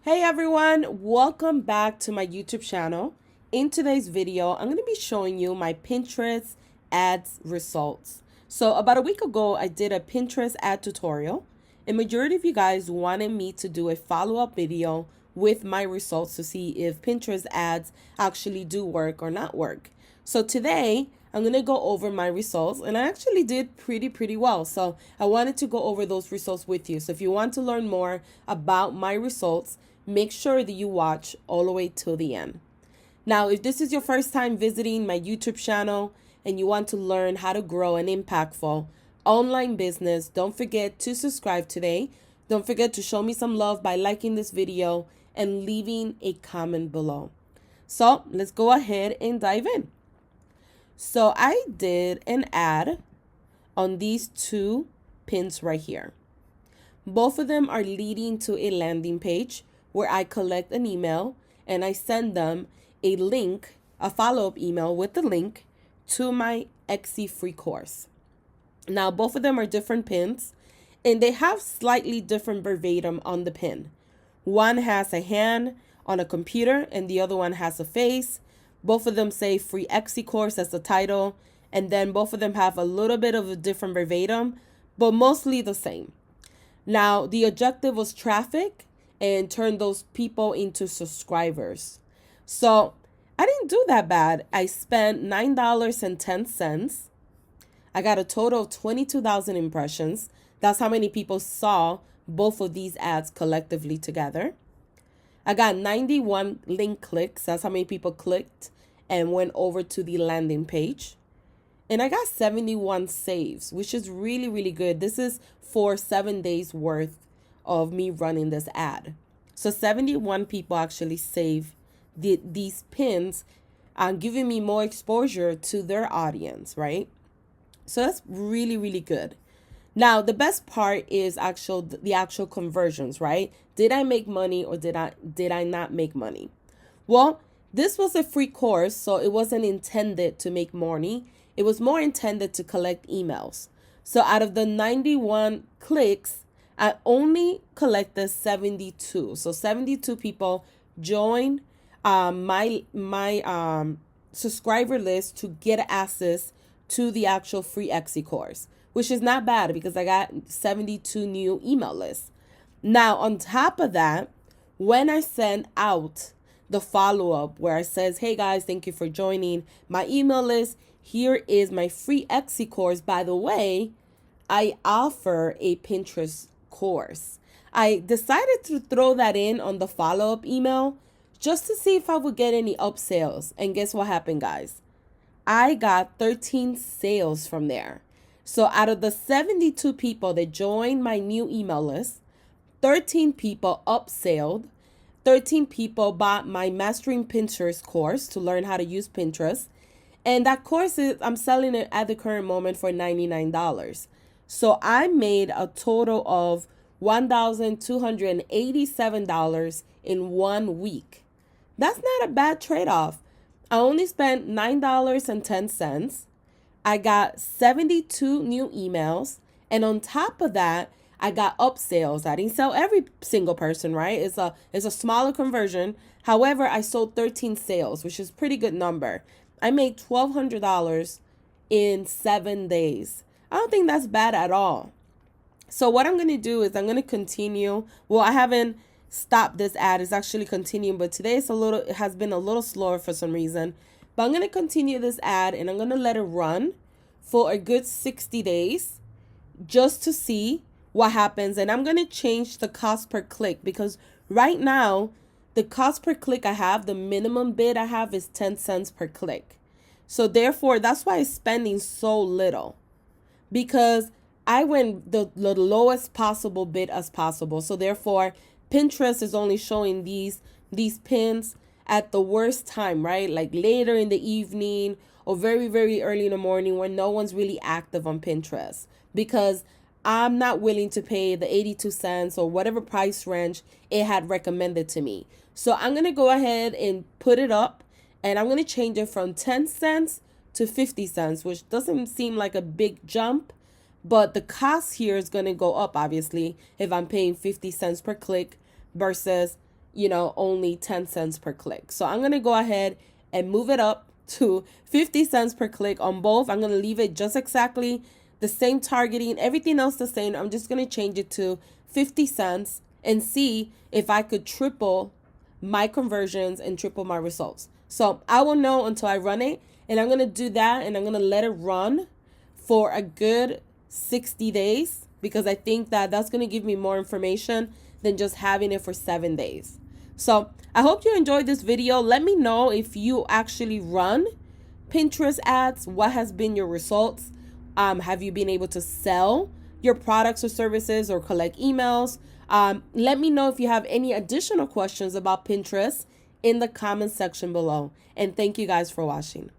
Hey everyone, welcome back to my YouTube channel. In today's video, I'm going to be showing you my Pinterest ads results. So about a week ago, I did a Pinterest ad tutorial. A majority of you guys wanted me to do a follow-up video with my results to see if Pinterest ads actually do work or not work. So today, I'm going to go over my results, and I actually did pretty well. So I wanted to go over those results with you. So if you want to learn more about my results, make sure that you watch all the way till the end. Now, if this is your first time visiting my YouTube channel and you want to learn how to grow an impactful online business, don't forget to subscribe today. Don't forget to show me some love by liking this video and leaving a comment below. So let's go ahead and dive in. So I did an ad on these two pins right here. Both of them are leading to a landing page where I collect an email and I send them a link, a follow-up email with the link to my Etsy free course. Now, both of them are different pins and they have slightly different verbatim on the pin. One has a hand on a computer and the other one has a face. Both of them say free Etsy course as the title, and then both of them have a little bit of a different verbatim, but mostly the same. Now, the objective was traffic and turn those people into subscribers. So I didn't do that bad. I spent $9.10. I got a total of 22,000 impressions. That's how many people saw both of these ads collectively together. I got 91 link clicks. That's how many people clicked and went over to the landing page. And I got 71 saves, which is really good. This is for 7 days worth of me running this ad. So 71 people actually save these pins, giving me more exposure to their audience, right? So that's really good. Now, the best part is the actual conversions, right? Did I make money or did I not make money? Well, this was a free course, so it wasn't intended to make money. It was more intended to collect emails. So out of the 91 clicks, I only collected 72. So 72 people joined my subscriber list to get access to the actual free Etsy course, which is not bad because I got 72 new email lists. Now, on top of that, when I send out the follow-up where it says, hey guys, thank you for joining my email list. Here is my free Etsy course. By the way, I offer a Pinterest course. I decided to throw that in on the follow-up email just to see if I would get any upsells. And guess what happened, guys? I got 13 sales from there. So out of the 72 people that joined my new email list, 13 people upselled, 13 people bought my Mastering Pinterest course to learn how to use Pinterest. And that course I'm selling it at the current moment for $99. So I made a total of $1,287 in 1 week. That's not a bad trade-off. I only spent $9.10. I got 72 new emails. And on top of that, I got upsells. I didn't sell every single person, right? It's a smaller conversion. However, I sold 13 sales, which is a pretty good number. I made $1,200 in 7 days. I don't think that's bad at all. So what I'm going to do is I'm going to continue. Well, I haven't stopped this ad. It's actually continuing, but today it has been a little slower for some reason. But I'm going to continue this ad and I'm going to let it run for a good 60 days just to see what happens. And I'm going to change the cost per click because right now the cost per click I have, the minimum bid I have is 10 cents per click. So therefore, that's why I'm spending so little, because I went the lowest possible bid as possible. So therefore, Pinterest is only showing these pins at the worst time, right? Like later in the evening or very early in the morning when no one's really active on Pinterest, because I'm not willing to pay the 82 cents or whatever price range it had recommended to me. So I'm going to go ahead and put it up, and I'm going to change it from 10 cents to 50 cents, which doesn't seem like a big jump, but the cost here is going to go up, obviously, if I'm paying 50 cents per click versus only 10 cents per click. So I'm going to go ahead and move it up to 50 cents per click on both. I'm going to leave it just exactly the same targeting, everything else the same. I'm just going to change it to 50 cents and see if I could triple my conversions and triple my results. So I will know until I run it, and I'm going to do that, and I'm going to let it run for a good 60 days because I think that that's going to give me more information than just having it for 7 days. So I hope you enjoyed this video. Let me know if you actually run Pinterest ads. What has been your results? Have you been able to sell your products or services or collect emails? Let me know if you have any additional questions about Pinterest in the comment section below. And thank you guys for watching.